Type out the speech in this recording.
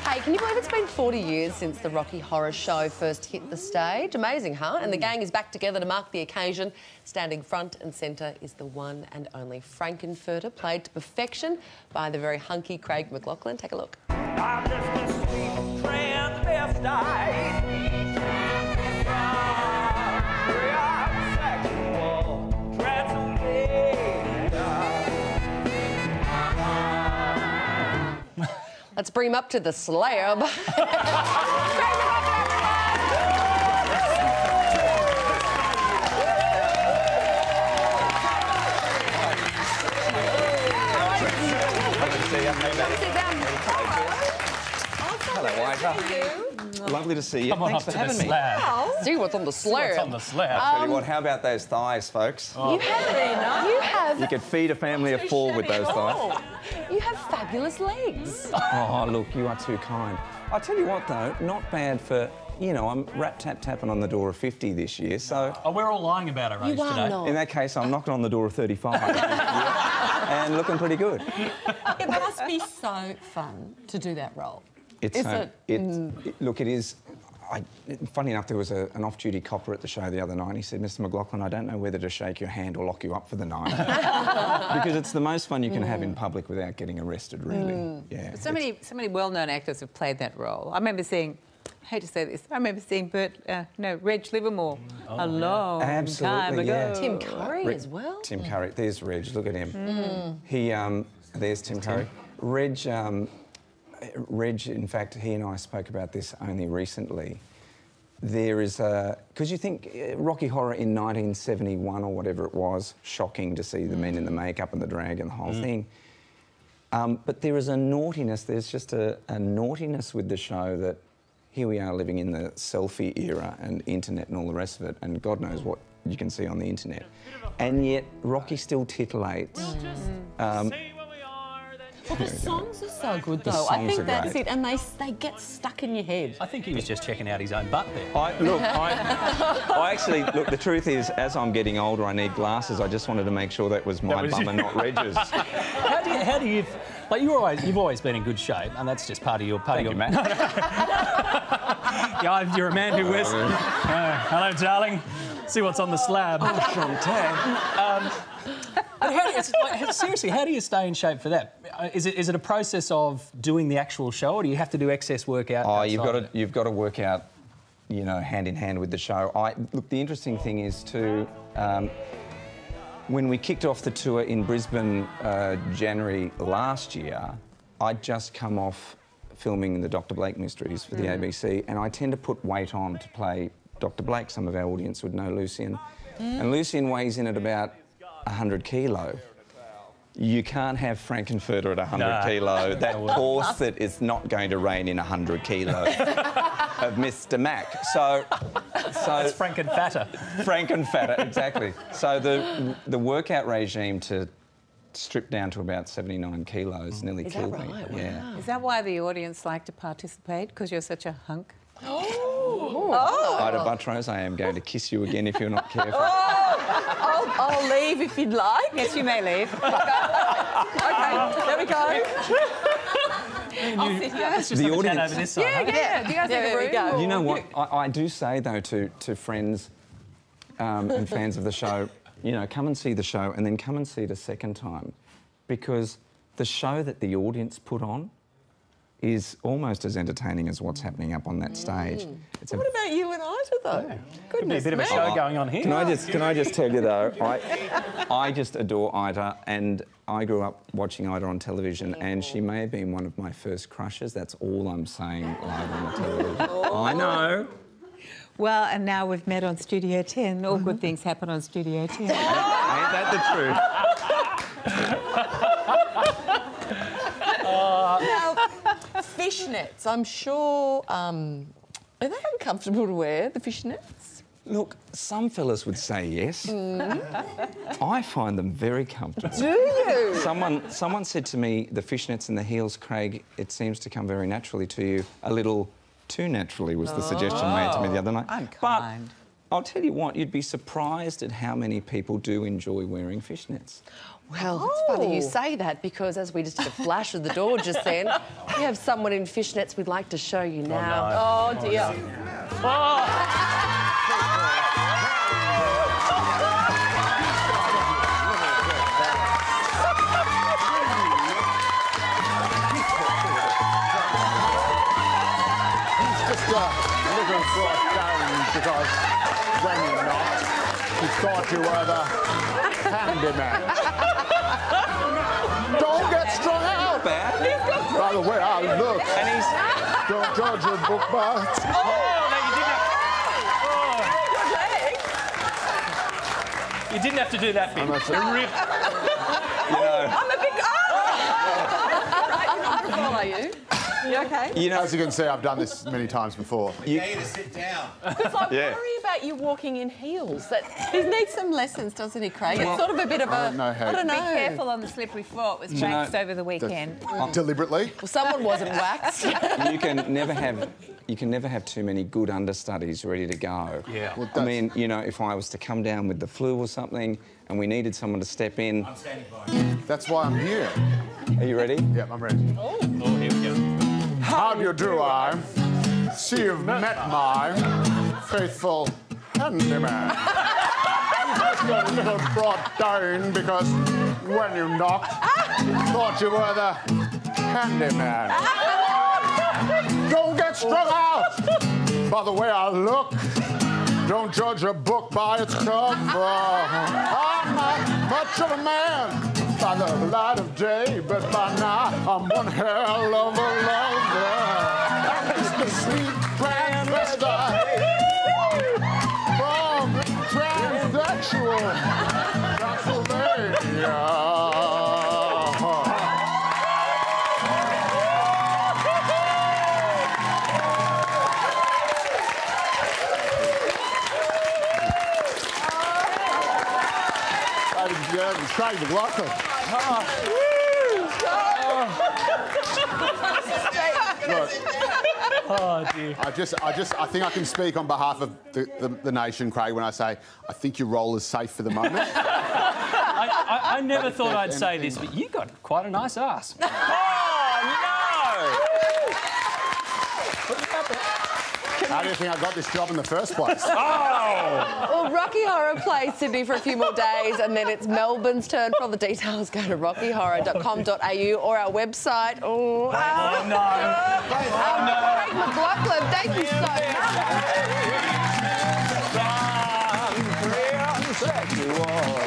Hey, can you believe it's been 40 years since the Rocky Horror Show first hit the stage? Amazing, huh? And the gang is back together to mark the occasion. Standing front and centre is the one and only Frank-n-Furter, played to perfection by the very hunky Craig McLachlan. Take a look. I'm just a sweet transvestite. Let's bring him up to the slab. Hello, Ida. Lovely to see you. Come on Thanks up for to having the me. slab. See what's on the slab. What's on the slab? Tell you what, how about those thighs, folks? You have You could feed a family of four with those thighs. You have fabulous legs. Oh, look, you are too kind. I tell you what, though, not bad for, you know, I'm tapping on the door of 50 this year, so... Oh, we're all lying about our age You are today. not. In that case, I'm knocking on the door of 35 and looking pretty good. It must be so fun to do that role. Look, it is... funny enough, there was an off-duty copper at the show the other night, and he said, Mr McLachlan, I don't know whether to shake your hand or lock you up for the night. Because it's the most fun you can have in public without getting arrested, really. Yeah. So many well-known actors have played that role. I remember seeing, I hate to say this, I remember seeing Reg Livermore a long time ago. Yeah. Tim Curry as well. Tim Curry. There's Reg, look at him. There's Tim Curry. Reg, in fact, he and I spoke about this only recently. There is a... Because you think Rocky Horror in 1971 or whatever it was, shocking to see the men in the makeup and the drag and the whole thing. But there is a naughtiness, there's just a naughtiness with the show that here we are living in the selfie era and internet and all the rest of it, and God knows what you can see on the internet. And yet Rocky still titillates. Well, the songs are so good, though. I think that's it, and they get stuck in your head. I think he was just checking out his own butt there. I actually, look, the truth is, as I'm getting older, I need glasses. I just wanted to make sure that was my bum and not Reg's. How do you... Like, you've always been in good shape, and that's just part of your... Thank you, Matt. Yeah, you're a man who wears... hello, darling. See what's on the slab. Oh, Chantal. But seriously, how do you stay in shape for that? Is it a process of doing the actual show, or do you have to do excess workout? Oh, you've got to work out, you know, hand in hand with the show. Look, the interesting thing is too, when we kicked off the tour in Brisbane January last year, I'd just come off filming the Dr. Blake mysteries for the ABC, and I tend to put weight on to play Dr. Blake. Some of our audience would know Lucian, and Lucian weighs in at about 100 kilo. You can't have Frank-n-Furter at 100 kilo. That corset is not going to rein in 100 kilos of Mr. Mac. So it's Frank-n-Fatter. Frank-n-Fatter, exactly. So the workout regime to strip down to about 79 kilos nearly killed me. Right? Yeah. Wow. Is that why the audience like to participate? Because you're such a hunk? Ida Buttrose, I am going to kiss you again if you're not careful. I'll leave if you'd like. Yes, you may leave. OK, there we go. I'll sit here. It's just the audience over this side. Yeah. Do you guys have a room? Go. You know what? I do say, though, to friends and fans of the show, you know, come and see the show and then come and see it a second time, because the show that the audience put on is almost as entertaining as what's happening up on that stage. What about you and Ida, though? Could be a bit of a show going on here. Can I just tell you, though, I just adore Ida, and I grew up watching Ida on television, and she may have been one of my first crushes. That's all I'm saying live on the television. I know. Well, and now we've met on Studio 10. All good things happen on Studio 10. Ain't that the truth? Now, fishnets, I'm sure... are they uncomfortable to wear, the fishnets? Look, some fellas would say yes. I find them very comfortable. Do you? Someone said to me, the fishnets and the heels, Craig, it seems to come very naturally to you. A little too naturally was the suggestion made to me the other night. Unkind. I'll tell you what, you'd be surprised at how many people do enjoy wearing fishnets. Well, it's funny you say that because as we just did a flash of the door just then, we have someone in fishnets we'd like to show you now. Oh, dear. Just a little brought down because when you're not, he thought you were the handyman. Don't get strung out. Bad. By the way I look. And he's... Don't judge a book by its cover. You didn't have to do that bit. You know, I'm a big... How are you? You okay? you know, As you can see, I've done this many times before. You need to sit down. Because I Yeah. worry about you walking in heels. He needs some lessons, doesn't he, Craig? It's sort of a bit of a... I don't know. Be careful on the slippery floor. It was waxed over the weekend. Deliberately. Well, someone wasn't waxed. you can never have too many good understudies ready to go. Yeah. Well, I mean, you know, if I was to come down with the flu or something and we needed someone to step in... I'm standing by. That's why I'm here. Are you ready? Yep, I'm ready. Oh, here we go. How do you do, I see you've met my faithful handyman. Just a little brought down because when you knocked, thought you were the handyman. Don't get strung out by the way I look. Don't judge a book by its cover. I'm not much of a man by the light of day, but by now I'm one hell of a lover. I'm just a sweet transvestite from transsexual Transylvania. Craig McLachlan. Look, Oh, dear. I think I can speak on behalf of the nation, Craig, when I say I think your role is safe for the moment. I never thought I'd say this, but you got quite a nice ass. Oh, How do you think I got this job in the first place? Well, Rocky Horror plays Sydney for a few more days and then it's Melbourne's turn. For all the details, go to rockyhorror.com.au or our website. Oh, no. Craig McLachlan, thank you so much. Transsexual.